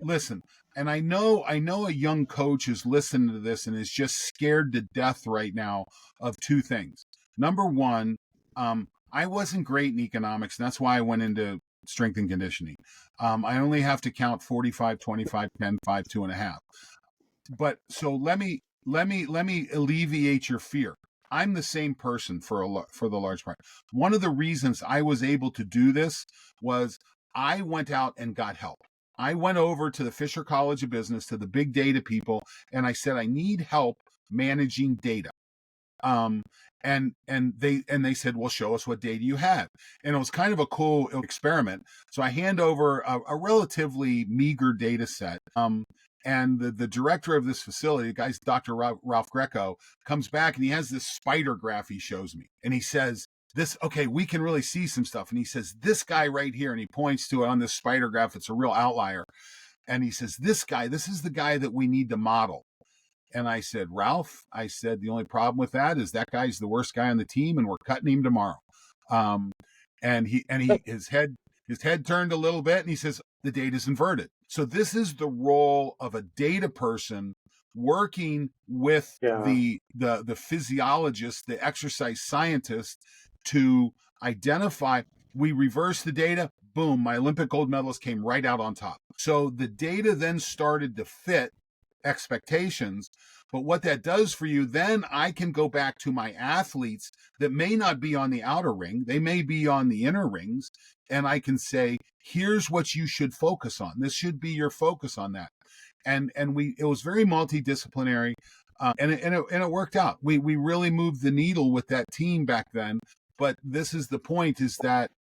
listen, And I know a young coach is listening to this and is just scared to death right now of two things. Number one, I wasn't great in economics, and that's why I went into strength and conditioning. I only have to count 45, 25, 10, 5, 2.5. But so let me alleviate your fear. I'm the same person for the large part. One of the reasons I was able to do this was I went out and got help. I went over to the Fisher College of Business, to the big data people, and I said, I need help managing data. Um, and they said, well, show us what data you have. And it was kind of a cool experiment. So I hand over a relatively meager data set. And the director of this facility, the guy's Dr. Ralph Greco, comes back and he has this spider graph he shows me. And he says, okay, we can really see some stuff. And he says, this guy right here, and he points to it on this spider graph. It's a real outlier. And he says, this is the guy that we need to model. And I said, Ralph, the only problem with that is that guy's the worst guy on the team and we're cutting him tomorrow. And his head turned a little bit and he says, the data's inverted. So this is the role of a data person working with the physiologist, the exercise scientist, to identify. We reverse the data, boom, my Olympic gold medalist came right out on top. So the data then started to fit expectations. But what that does for you, then I can go back to my athletes that may not be on the outer ring, they may be on the inner rings, and I can say, here's what you should focus on. This should be your focus on that. And it was very multidisciplinary, and it worked out. We really moved the needle with that team back then. But this is the point: is that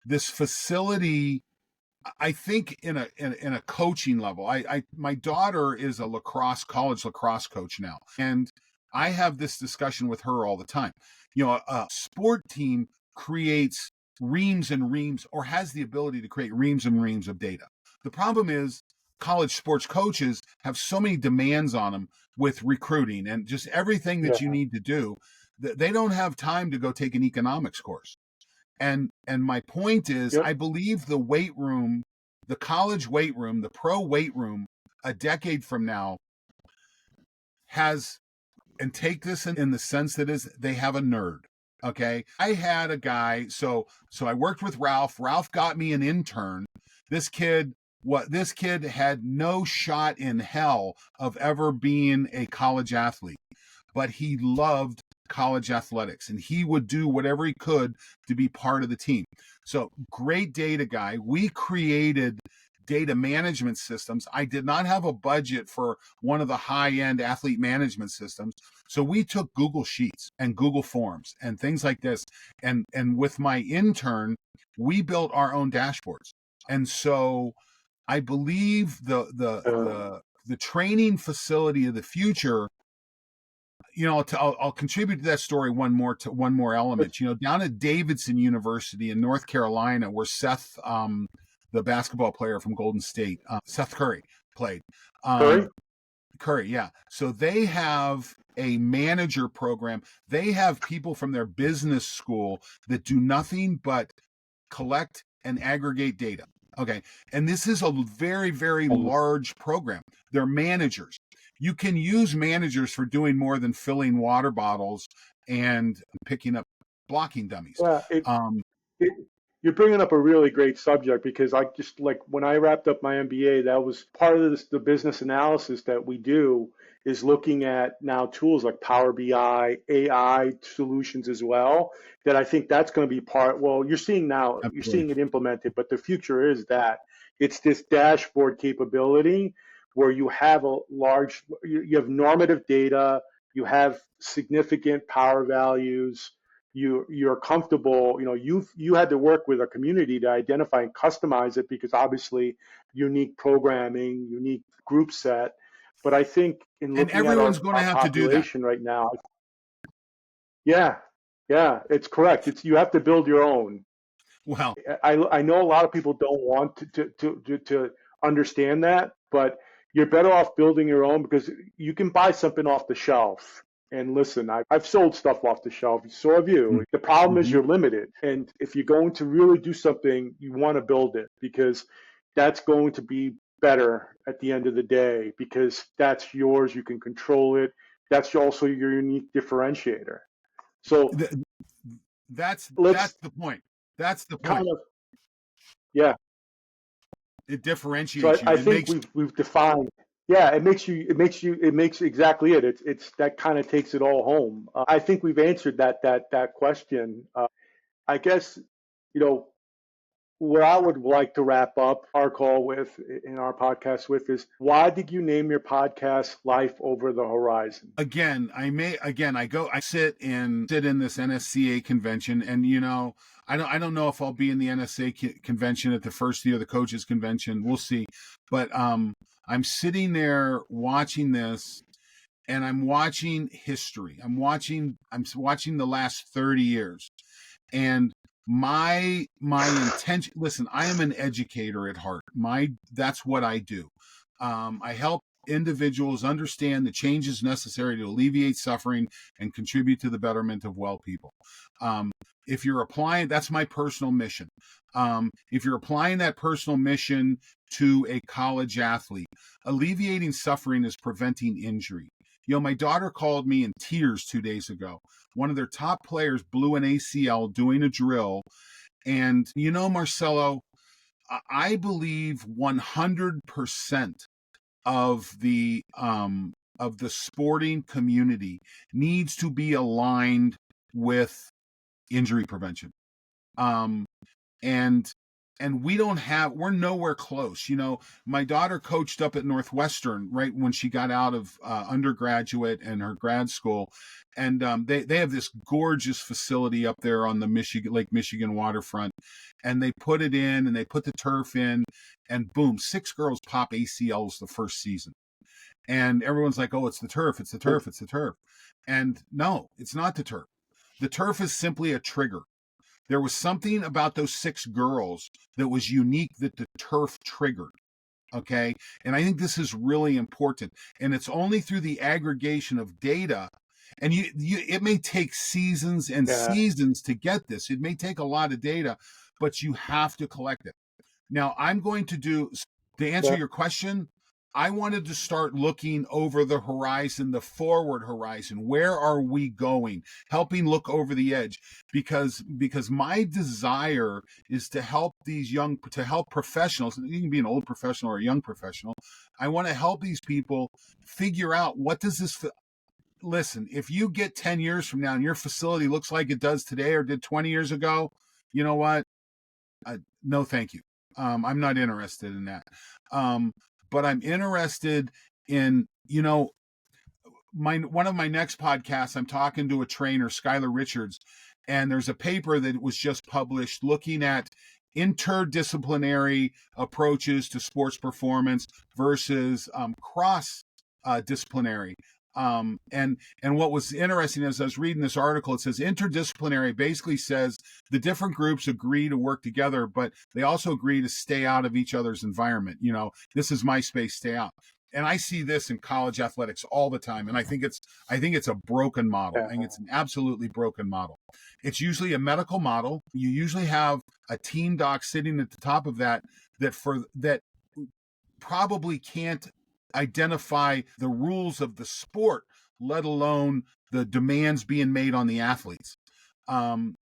this facility, I think, in a coaching level, my daughter is a college lacrosse coach now, and I have this discussion with her all the time. A sport team creates reams and reams, or has the ability to create reams and reams of data. The problem is college sports coaches have so many demands on them with recruiting and just everything that you need to do, that they don't have time to go take an economics course. And my point is, I believe the weight room, the college weight room, the pro weight room, a decade from now has, and take this in the sense that is, they have a nerd. Okay. I had a guy. So I worked with Ralph. Ralph got me an intern. This kid had no shot in hell of ever being a college athlete, but he loved college athletics and he would do whatever he could to be part of the team. So great data guy. We created data management systems. I did not have a budget for one of the high-end athlete management systems. So we took Google Sheets and Google Forms and things like this. And with my intern, we built our own dashboards. And so I believe the training facility of the future, I'll contribute to that story one more element. Down at Davidson University in North Carolina, where Seth, the basketball player from Golden State, Seth Curry, played. Curry, yeah. So they have a manager program. They have people from their business school that do nothing but collect and aggregate data. Okay. And this is a very, very large program. They're managers. You can use managers for doing more than filling water bottles and picking up blocking dummies. You're bringing up a really great subject, because I just, like, when I wrapped up my MBA, that was part of the business analysis that we do, is looking at now tools like Power BI, AI solutions as well, that I think that's going to be you're seeing now, Absolutely. You're seeing it implemented, but the future is that it's this dashboard capability where you have you have normative data, you have significant power values, you're comfortable, you had to work with a community to identify and customize it, because obviously unique programming, unique group set. But I think in looking at our population right now, yeah, it's correct. You have to build your own. Well, I know a lot of people don't want to understand that, but you're better off building your own, because you can buy something off the shelf. And listen, I've sold stuff off the shelf. So have you. The problem is you're limited. And if you're going to really do something, you want to build it, because that's going to be better at the end of the day because that's yours. You can control it. That's also your unique differentiator. So That's let's the point. That's the kind point. of, yeah. It So differentiates you. I It think makes we've defined. Yeah, it makes exactly it. It's that kind of takes it all home. I think we've answered that question. I guess, you know, what I would like to wrap up our call with in our podcast with is why did you name your podcast Life Over the Horizon? I sit in this NSCA convention, and I don't know if I'll be in the NSCA convention at the first year of the coaches convention. We'll see. But I'm sitting there watching this, and I'm watching history. I'm watching the last 30 years. And my intention, listen, I am an educator at heart. That's what I do. I help individuals understand the changes necessary to alleviate suffering and contribute to the betterment of well people. If you're applying, that's my personal mission. If you're applying that personal mission to a college athlete, alleviating suffering is preventing injury. My daughter called me in tears 2 days ago. One of their top players blew an ACL doing a drill. And, Marcelo, I believe 100% of the sporting community needs to be aligned with injury prevention. And we're nowhere close. My daughter coached up at Northwestern right when she got out of undergraduate and her grad school. And they have this gorgeous facility up there on the Lake Michigan waterfront. And they put it in and they put the turf in, and boom, 6 girls pop ACLs the first season. And everyone's like, oh, it's the turf, it's the turf, it's the turf. And no, it's not the turf. The turf is simply a trigger. There was something about those 6 girls that was unique that the turf triggered. Okay. And I think this is really important. And it's only through the aggregation of data. And it may take seasons and seasons to get this. It may take a lot of data, but you have to collect it. Now, to answer your question, I wanted to start looking over the horizon, the forward horizon. Where are we going? Helping look over the edge, because my desire is to help professionals. You can be an old professional or a young professional. I want to help these people figure out what does this. Listen, if you get 10 years from now and your facility looks like it does today or did 20 years ago, you know what? No, thank you. I'm not interested in that. But I'm interested in, one of my next podcasts, I'm talking to a trainer, Skylar Richards, and there's a paper that was just published looking at interdisciplinary approaches to sports performance versus cross disciplinary. And what was interesting as I was reading this article, it says interdisciplinary basically says the different groups agree to work together, but they also agree to stay out of each other's environment. This is my space, stay out. And I see this in college athletics all the time. And I think it's a broken model. I think it's an absolutely broken model. It's usually a medical model. You usually have a team doc sitting at the top of that probably can't identify the rules of the sport, let alone the demands being made on the athletes.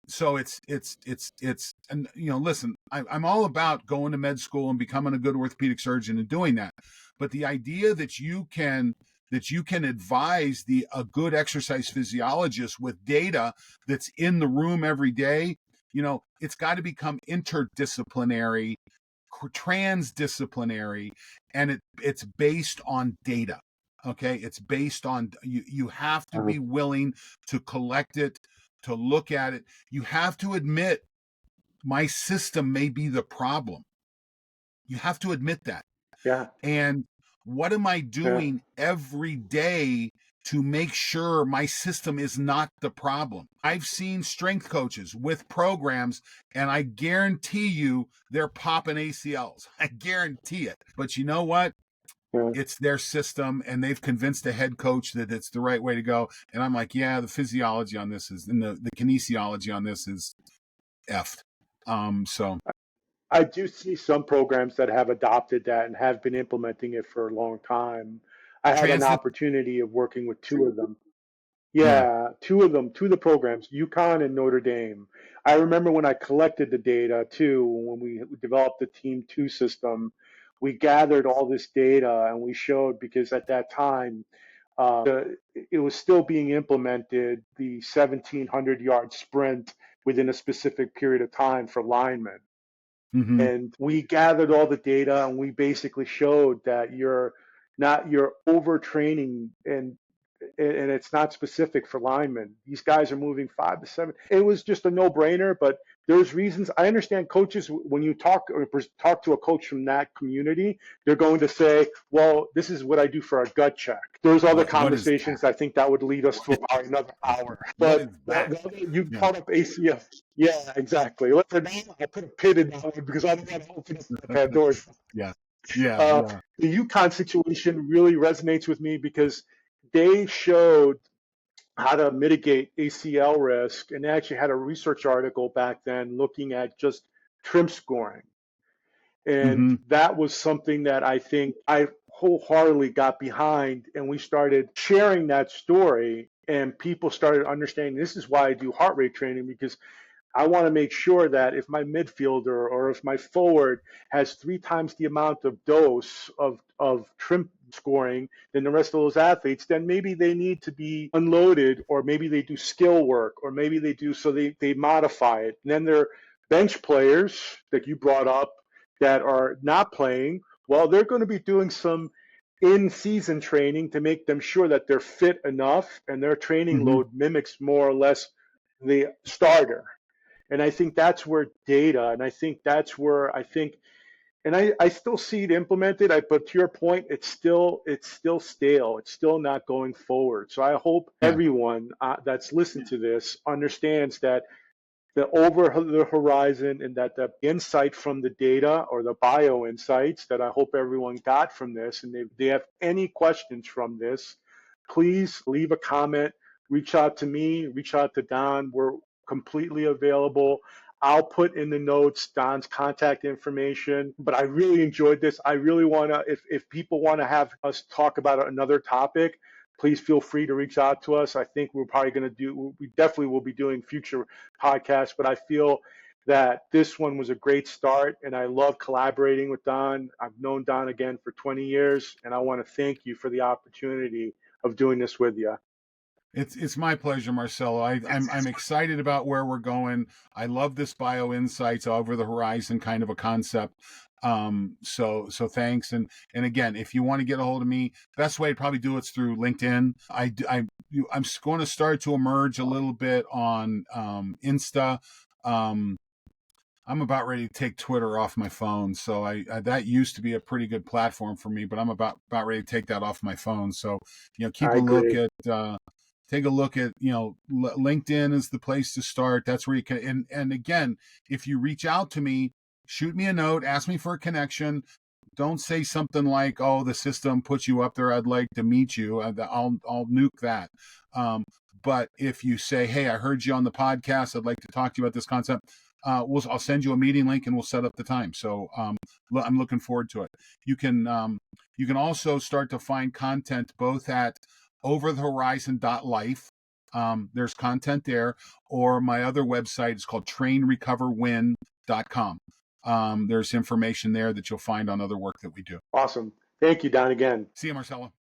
So and listen, I'm all about going to med school and becoming a good orthopedic surgeon and doing that. But the idea that you can advise a good exercise physiologist with data that's in the room every day, it's got to become interdisciplinary, transdisciplinary, and it's based on data. Okay, it's based on you have to be willing to collect it, to look at it. You have to admit my system may be the problem. You have to admit that. Yeah. And what am I doing every day to make sure my system is not the problem? I've seen strength coaches with programs, and I guarantee you they're popping ACLs. I guarantee it. But you know what? It's their system, and they've convinced the head coach that it's the right way to go. And I'm like, yeah, the physiology on this and the kinesiology on this is effed. So I do see some programs that have adopted that and have been implementing it for a long time. I had an Transit. opportunity of working with two of them. Yeah. Yeah, two of them, two of the programs, UConn and Notre Dame. I remember when I collected the data too, when we developed the Team 2 system, we gathered all this data and we showed, because at that time, it was still being implemented, the 1,700-yard sprint within a specific period of time for linemen. Mm-hmm. And we gathered all the data and we basically showed that you're overtraining, and it's not specific for linemen. These guys are moving 5 to 7. It was just a no-brainer, but there's reasons. I understand coaches, when you talk to a coach from that community, they're going to say, well, this is what I do for a gut check. There's other What is conversations. I think that would lead us to about another hour. what But is that? you Yeah. brought up ACF. Yeah, exactly. Let's I put a pin in that one because I don't want to open up the Pandora's. Yeah. Yeah. Uh, Yeah. the UConn situation really resonates with me because they showed how to mitigate ACL risk, and they actually had a research article back then looking at just trim scoring. And Mm-hmm. that was something that I think I wholeheartedly got behind, and we started sharing that story, and people started understanding this is why I do heart rate training, because I want to make sure that if my midfielder or if my forward has 3 times the amount of dose of trim scoring than the rest of those athletes, then maybe they need to be unloaded, or maybe they do skill work, or maybe they do, so they modify it. And then there are bench players that you brought up that are not playing. Well, they're going to be doing some in-season training to make them sure that they're fit enough and their training Mm-hmm. load mimics more or less the starter. And I think that's where data, and I think that's where I think, and I still see it implemented. But to your point, it's still stale. It's still not going forward. So I hope Yeah. everyone that's listened to this understands that the over the horizon, and that the insight from the data, or the bio insights, that I hope everyone got from this, and they have any questions from this, please leave a comment, reach out to me, reach out to Don. We're completely available. I'll put in the notes Don's contact information. But I really enjoyed this. I really want to, if people want to have us talk about another topic, please feel free to reach out to us. I think we're probably going to we definitely will be doing future podcasts, but I feel that this one was a great start, and I love collaborating with Don. I've known Don again for 20 years, and I want to thank you for the opportunity of doing this with you. It's my pleasure, Marcelo. I'm excited about where we're going. I love this Bioinsights over the horizon kind of a concept. So thanks. And again, if you want to get a hold of me, best way to probably do it's through LinkedIn. I'm going to start to emerge a little bit on Insta. I'm about ready to take Twitter off my phone. So I that used to be a pretty good platform for me, but I'm about ready to take that off my phone. So, keep I a look agree. at take a look at, LinkedIn is the place to start. That's where you can, and again, if you reach out to me, shoot me a note, ask me for a connection. Don't say something like, oh, the system puts you up there, I'd like to meet you. I'll nuke that. But if you say, hey, I heard you on the podcast, I'd like to talk to you about this concept, I'll send you a meeting link and we'll set up the time. So I'm looking forward to it. You can also start to find content both at overthehorizon.life. There's content there, or my other website is called trainrecoverwin.com. There's information there that you'll find on other work that we do. Awesome. Thank you, Don, again. See you, Marcelo.